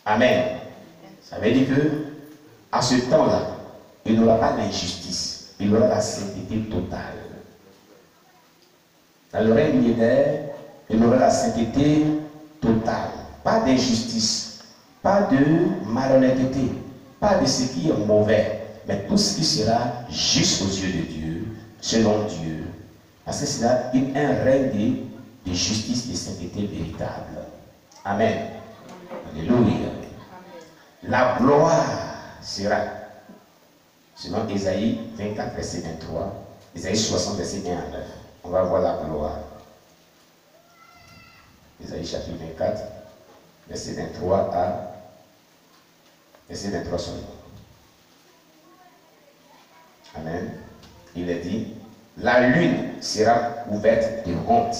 Amen. Ça veut dire que, à ce temps-là, il n'y aura pas d'injustice. Il y aura la sainteté totale. Dans le règne millénaire, il y aura la sainteté totale. Pas d'injustice, pas de malhonnêteté, pas de ce qui est mauvais, mais tout ce qui sera juste aux yeux de Dieu, selon Dieu. Parce que c'est là un règne de justice et de sainteté véritable. Amen. Alléluia. La gloire sera, selon Ésaïe 24, verset 23, Ésaïe 60, verset 1 à 9. On va voir la gloire. Ésaïe chapitre 24, verset 23 à verset 23 seulement. Amen. Il est dit, la lune sera couverte de honte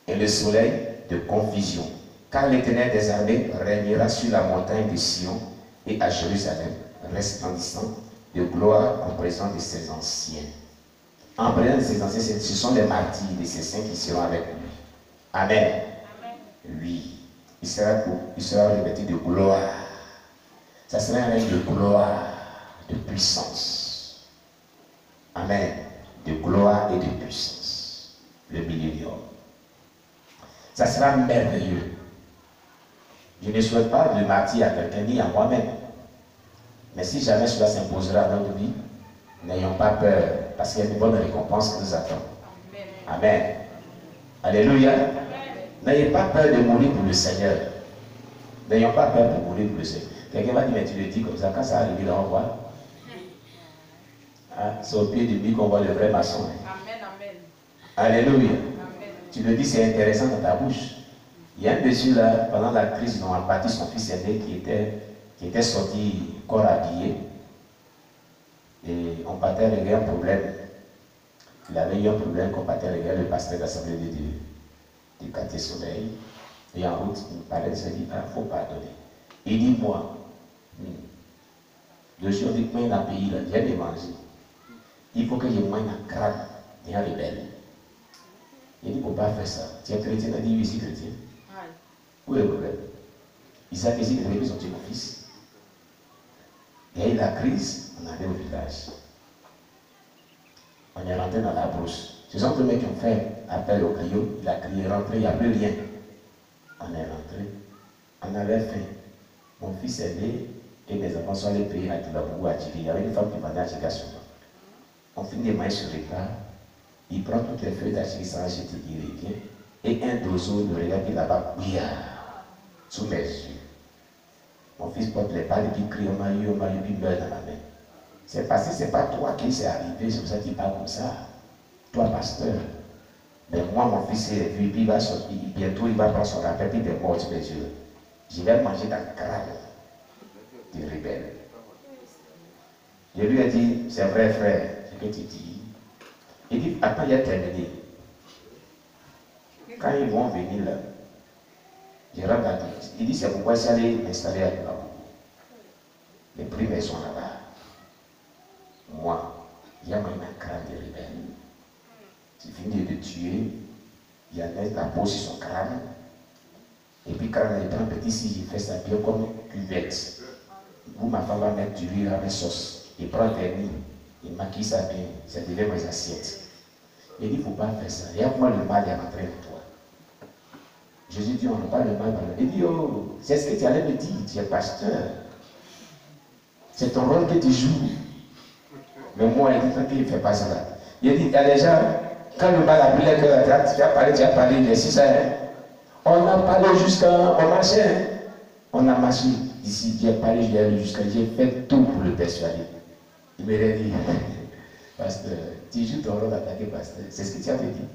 et le soleil de confusion, car l'Éternel des armées régnera sur la montagne de Sion et à Jérusalem, resplendissant de gloire en présence de ses anciens. En présence de ses anciens, ce sont les martyrs de ses saints qui seront avec lui. Amen. Oui, il sera revêtu de gloire. Ça sera un règne de gloire, de puissance. Amen. De gloire et de puissance. Le millénium. Ça sera merveilleux. Je ne souhaite pas de martyr à quelqu'un ni à moi-même. Mais si jamais cela s'imposera dans notre vie, n'ayons pas peur, parce qu'il y a de bonnes récompenses qui nous attendent. Amen. Alléluia. N'ayez pas peur de mourir pour le Seigneur. N'ayons pas peur de mourir pour le Seigneur. Quelqu'un va dire, mais tu le dis comme ça, quand ça arrive, là, on voit. Hein? C'est au pied du mur qu'on voit le vrai maçon. Amen, amen. Alléluia. Amen. Tu le dis, c'est intéressant dans ta bouche. Il y a un monsieur là, pendant la crise, ils ont abattu son fils aîné qui était sorti corps habillé. Et on partait régler un problème. Il avait eu un problème qu'on partait régler le pasteur d'Assemblée de Dieu du quartier Soleil. Et en route, il me parlait, il s'est dit, il faut pardonner. Il dit, moi, le jour du coin d'un pays, j'ai de manger. Il faut que je mange un crâne et un rebelle. Il dit, il ne faut pas faire ça. Tu es chrétien, il a dit, oui, je suis chrétien. Où est le problème? Il s'est dit que les ont tué mon fils. Il y a eu la crise, on allait au village. On est rentré dans la brousse. Ce sont tous les mecs qui ont fait appel au crayon. Il a crié, rentré, il n'y a plus rien. On est rentré. On avait faim. Mon fils est né et mes enfants sont allés payer à Tibabougou, à Tchili. Il y avait une femme qui vendait à Tchili souvent. On finit les mains sur les pas. Il prend toutes les feuilles d'Achili sans acheter, il revient. Et un dozo de regarde là-bas, sous mes yeux. Mon fils porte les balles et puis crie, on m'a eu, puis meurt dans la main. C'est parce que ce n'est pas toi qui s'est arrivé, c'est pour ça qu'il parle comme ça. Toi, pasteur. Mais moi, mon fils est vu, puis il va sortir, bientôt il va prendre son rappel, puis il est mort sur mes yeux. Je vais manger dans le crâne du rebelle. Je lui ai dit, c'est vrai frère, ce que tu dis. Il dit, attends, il a terminé. Quand ils vont venir là, je rentre dans l'église. Il dit, c'est pourquoi je suis allé m'installer à Tibabougou. Les prix sont là-bas. Moi, il y a même un crâne de rebelle. J'ai fini de tuer, il y a la peau sur son crâne. Et puis quand il prend petit, si il fait ça bien comme une cuvette. Vous, ma femme va mettre du riz avec sauce. Il prend le vernis, il maquille ça bien, ça devient mes assiettes. Il dit, il ne faut pas faire ça. Et moi, le mal est rentré en toi. Jésus dit, on n'a pas le mal. Il dit, oh, c'est ce que tu allais me dire, tu es pasteur. C'est ton rôle que tu joues. Mais moi, il dit, il ne fait pas ça là. Il dit, il y a des gens, quand le mal a pris le cœur, tu as parlé, mais si ça, on a parlé jusqu'à, on marchait, on a marché. Ici, j'ai parlé, j'ai allé jusqu'à, j'ai fait tout pour le persuader. Il me dit, pasteur, tu joues ton rôle d'attaquer, pasteur. C'est ce que tu avais dit.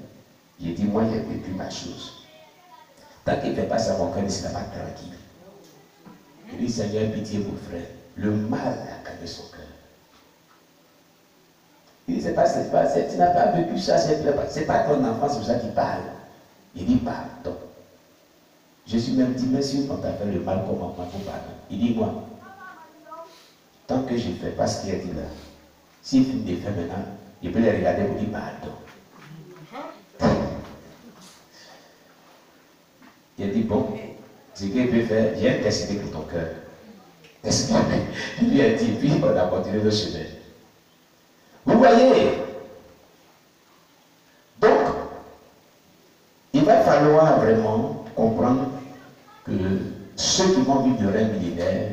J'ai dit, moi, j'ai vécu ma chose. Tant qu'il ne fait pas ça, mon cœur ne sera pas tranquille. Il dit, Seigneur, pitié, mon frère. Le mal a gagné son cœur. Il dit, tu n'as pas vécu ça, c'est pas ton enfant, c'est pour ça qu'il parle. Il dit, pardon. Jésus même dit, mais si on t'a fait le mal, comment moi pour pardon? Il dit, moi, tant que je ne fais pas ce qu'il a dit là, s'il finit de faire maintenant, il peut les regarder pour dire pardon. Il a dit, bon, Ce qu'il peut faire, viens intercéder pour ton cœur. Est-ce qu'il lui a dit, puis on a continué le chemin. Vous voyez? Donc, il va falloir vraiment comprendre que ceux qui vont vivre le règne millénaire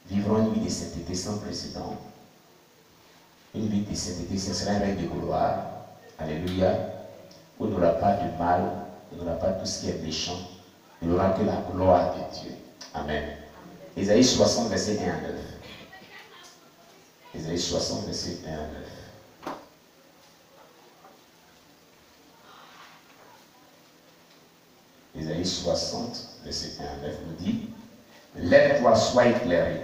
vivront une vie de sainteté sans précédent. Une vie de sainteté, ce sera un règne de gloire. Alléluia. Où il n'y aura pas de mal, il n'y aura pas tout ce qui est méchant. Il n'y aura que la gloire de Dieu. Amen. Ésaïe 60, verset 1 à 9. Ésaïe 60, verset 1 à 9. Ésaïe 60, verset 1 à 9 nous dit: lève-toi, sois éclairé,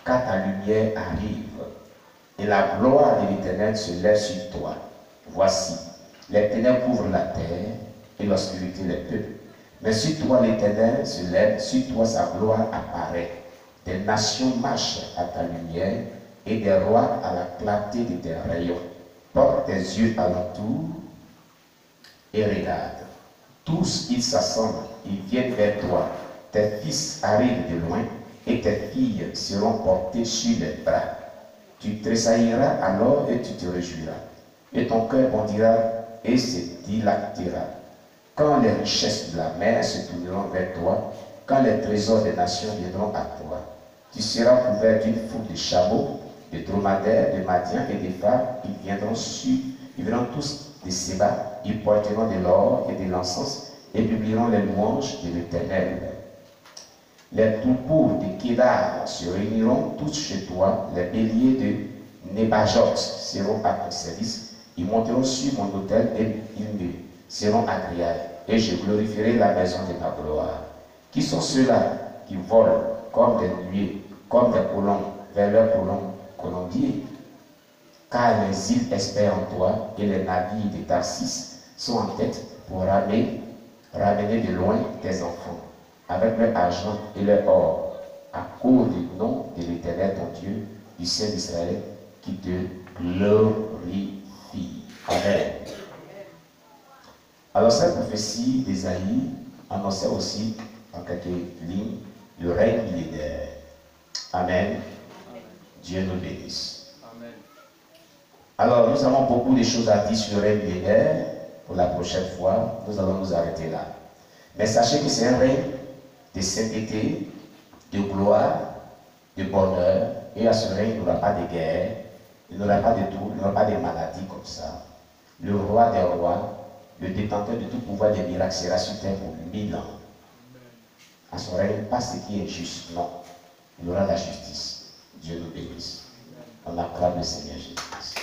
car ta lumière arrive, et la gloire de l'Éternel se lève sur toi. Voici, les ténèbres couvrent la terre, et l'obscurité les peuples. Mais sur toi l'Éternel se lève, sur toi sa gloire apparaît. Des nations marchent à ta lumière, et des rois à la clarté de tes rayons. Porte tes yeux alentour et regarde. Tous ils s'assemblent, ils viennent vers toi. Tes fils arrivent de loin, et tes filles seront portées sur les bras. Tu tressailliras alors et tu te réjouiras. Et ton cœur bondira et se dilatera. Quand les richesses de la mer se tourneront vers toi, quand les trésors des nations viendront à toi, tu seras couvert d'une foule de chameaux, de dromadaires, de madians et de femmes. Ils viendront tous de Séba, ils porteront de l'or et de l'encens et publieront les louanges de l'Éternel. Les troupeaux de Kédar se réuniront tous chez toi, les béliers de Nebajot seront à ton service, ils monteront sur mon autel et ils me seront agréables, et je glorifierai la maison de ma gloire. Qui sont ceux-là qui volent comme des nuées, comme des colombes, vers leurs colombiers? Car les îles espèrent en toi, et les navires de Tarsis sont en tête pour ramener de loin tes enfants, avec leur argent et leur or, à cause du nom de l'Éternel ton Dieu, du Saint d'Israël, qui te glorifie. Amen. Alors cette prophétie d'Ésaïe annonçait aussi, en quelques lignes, le règne millénaire. Amen. Dieu nous bénisse. Amen. Alors nous avons beaucoup de choses à dire sur le règne millénaire. Pour la prochaine fois, nous allons nous arrêter là. Mais sachez que c'est un règne de sainteté, de gloire, de bonheur. Et à ce règne, il n'y aura pas de guerre, il n'y aura pas de troubles, il n'y aura pas de maladies comme ça. Le roi des rois, le détenteur de tout pouvoir des miracles sera sur terre pour 1000 ans. À son règne, pas ce qui est juste, non. Il y aura la justice. Dieu nous bénisse. On acclame le Seigneur Jésus-Christ.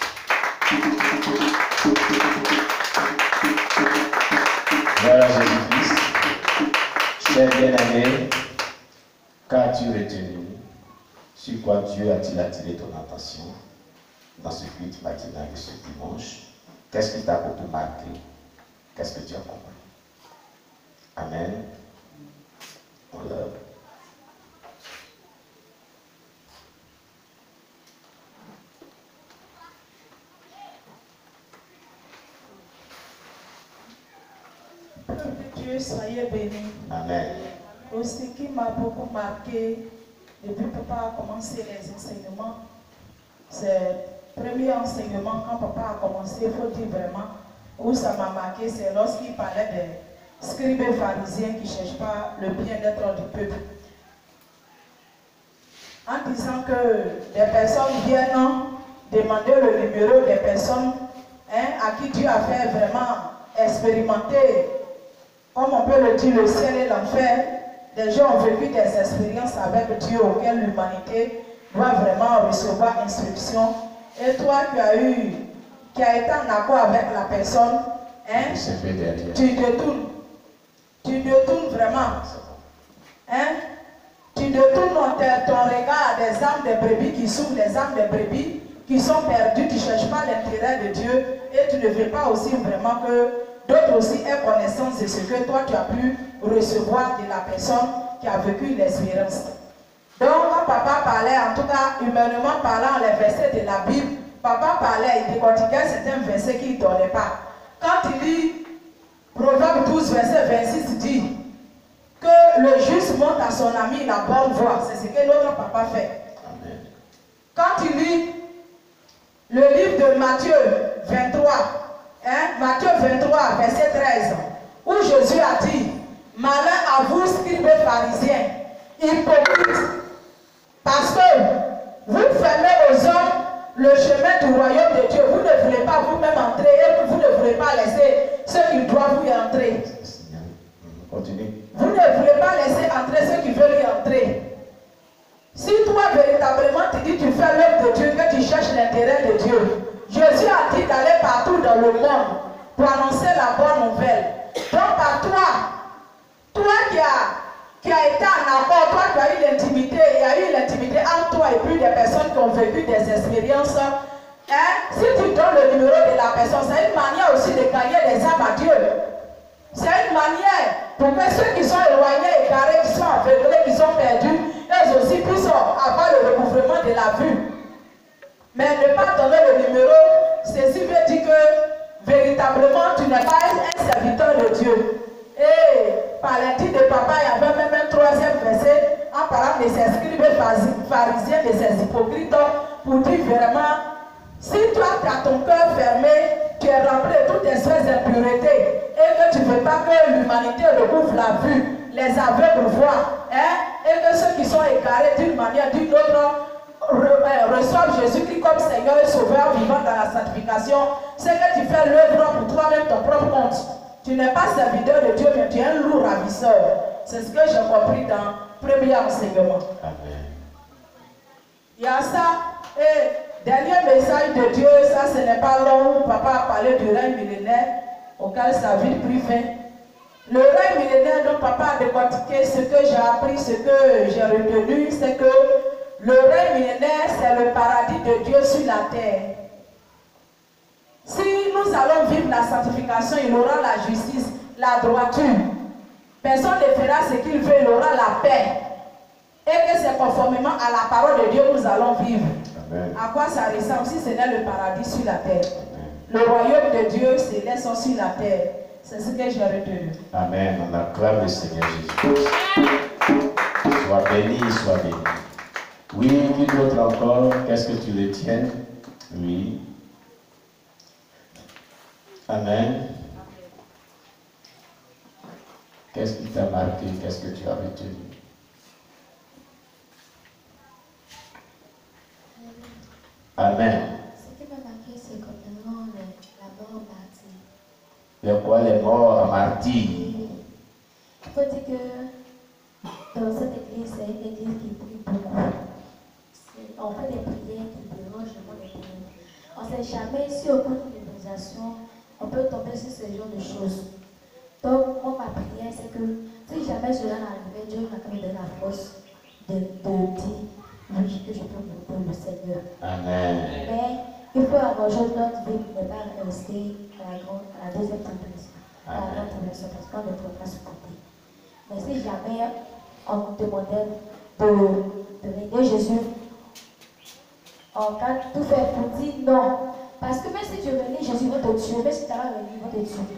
Voilà Jésus-Christ. Cher bien-aimé, qu'as-tu retenu? Sur quoi Dieu a-t-il attiré ton attention dans ce culte matinal de ce dimanche? Qu'est-ce qui t'a beaucoup marqué? Qu'est-ce que tu as compris? Amen. On love. Dieu, soyez bénis. Amen. Aussi qui m'a beaucoup marqué depuis que papa a commencé les enseignements, c'est le premier enseignement quand papa a commencé, il faut dire vraiment, où ça m'a marqué, c'est lorsqu'il parlait des scribes et pharisiens qui ne cherchent pas le bien-être du peuple. En disant que des personnes viennent demander le numéro des personnes à qui Dieu a fait vraiment expérimenter, comme on peut le dire, le ciel et l'enfer. Des gens ont vécu des expériences avec Dieu auxquelles l'humanité doit vraiment recevoir instruction. Et toi qui as été en accord avec la personne, tu détournes. Tu détournes vraiment. Tu détournes ton regard des âmes des brebis qui souffrent, des âmes des brebis qui sont perdues, tu ne cherches pas l'intérêt de Dieu et tu ne veux pas aussi vraiment que d'autres aussi aient connaissance de ce que toi tu as pu recevoir de la personne qui a vécu l'expérience. Donc quand papa parlait, en tout cas humainement parlant, les versets de la Bible, papa parlait, il décortiquait certains versets qu'il ne donnait pas. Quand il lit Proverbe 12, verset 26, il dit que que le juste montre à son ami la bonne voie. C'est ce que notre papa fait. Amen. Quand il lit le livre de Matthieu 23, Matthieu 23, verset 13, où Jésus a dit, malheur à vous, scribes pharisiens, hypocrites, parce que vous fermez aux hommes le chemin du royaume de Dieu. Vous ne voulez pas vous-même entrer et vous ne voulez pas laisser ceux qui doivent y entrer. Continue. Vous ne voulez pas laisser entrer ceux qui veulent y entrer. Si toi véritablement tu dis tu fais l'œuvre de Dieu, que tu cherches l'intérêt de Dieu, Jésus a dit d'aller partout dans le monde pour annoncer la bonne nouvelle. Donc par toi qui a été en accord, toi qui as eu l'intimité, il y a eu l'intimité entre toi et puis des personnes qui ont vécu des expériences. Si tu donnes le numéro de la personne, c'est une manière aussi de gagner des âmes à Dieu. C'est une manière pour que ceux qui sont éloignés, égarés, qui sont aveuglés, qui sont perdus, eux aussi puissent avoir le recouvrement de la vue. Mais ne pas donner le numéro, ceci veut dire que véritablement tu n'es pas un serviteur de Dieu. Et par l'indice de papa, il y avait même un troisième verset en parlant de ces scribes pharisiens, de ces hypocrites, pour dire vraiment, si toi tu as ton cœur fermé, tu es rempli de toutes espèces d'impuretés et que tu ne veux pas que l'humanité recouvre la vue, les aveugles voient, et que ceux qui sont égarés d'une manière ou d'une autre reçoivent Jésus-Christ comme Seigneur et Sauveur vivant dans la sanctification, c'est que tu fais l'œuvre pour toi-même ton propre compte. Tu n'es pas serviteur de Dieu, mais tu es un lourd ravisseur. C'est ce que j'ai compris dans le premier enseignement. Amen. Il y a ça. Et dernier message de Dieu, ça ce n'est pas long où papa a parlé du règne millénaire auquel sa vie privée. Le règne millénaire dont papa a décortiqué, ce que j'ai appris, ce que j'ai retenu, c'est que le règne millénaire, c'est le paradis de Dieu sur la terre. Si nous allons vivre la sanctification, il aura la justice, la droiture. Personne ne fera ce qu'il veut, il aura la paix. Et que c'est conformément à la parole de Dieu que nous allons vivre. Amen. À quoi ça ressemble si ce n'est le paradis sur la terre? Amen. Le royaume de Dieu céleste sur la terre. C'est ce que j'ai retenu. Amen. On acclame le Seigneur Jésus. Sois béni, sois béni. Oui, qui d'autre encore? Qu'est-ce que tu retiens? Oui. Amen. Qu'est-ce qui t'a marqué? Qu'est-ce que tu as retenu? Amen. Ce qui m'a marqué, c'est complètement la mort martyre. De quoi les morts martyrs? Il faut dire que dans cette église, c'est une église qui prie beaucoup. On fait des prières qui dérangent le monde des prières. On ne sait jamais si au cours d'une organisation, on peut tomber sur ce genre de choses. Donc, moi, ma prière, c'est que si jamais je viens arriver, Dieu m'a quand même donné la force de dire oui, que je peux monter le Seigneur. Amen. Mais il faut avoir notre vie pour ne pas rester à la deuxième tribulation. À la grande tribulation, parce qu'on ne peut pas supporter. Mais si jamais on nous demandait de régner Jésus, on va tout faire pour dire non. Parce que même si tu régnes Jésus, il va te tuer. Même si tu as régné, il va te tuer.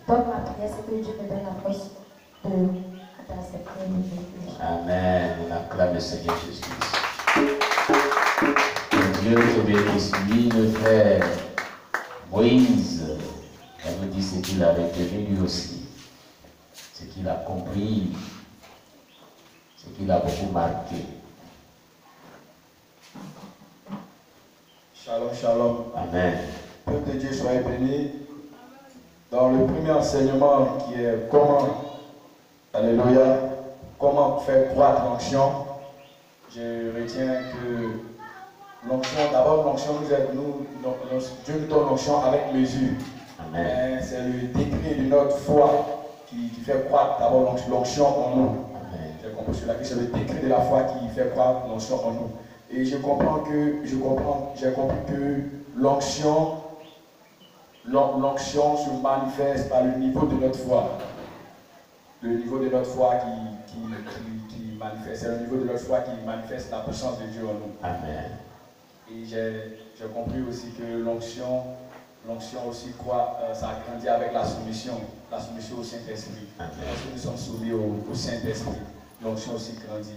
Donc ma prière, c'est que Dieu me donne la force d'accepter le Amen. On acclame le Seigneur Jésus. Que Dieu te bénisse. Lui, le frère Moïse, elle nous dit ce qu'il a retenu lui aussi. Ce qu'il a compris. Ce qu'il a beaucoup marqué. Shalom, shalom. Amen. Peuple de Dieu, soyez bénis. Dans le premier enseignement qui est comment, alléluia, comment faire croître l'onction, je retiens que l'onction, d'abord l'onction nous aide, Dieu nous donne l'onction avec mesure. Amen. C'est le décret de notre foi qui fait croître d'abord l'onction en nous. J'ai compris cela, que c'est le décret de la foi qui fait croître l'onction en nous. Et j'ai compris que l'onction se manifeste par le niveau de notre foi. Le niveau de notre foi qui manifeste, c'est le niveau de notre foi qui manifeste la puissance de Dieu en nous. Amen. Et j'ai compris aussi que l'onction aussi ça grandit avec la soumission. la soumission au Saint-Esprit. Amen. Parce que nous sommes soumis au Saint-Esprit. L'onction aussi grandit.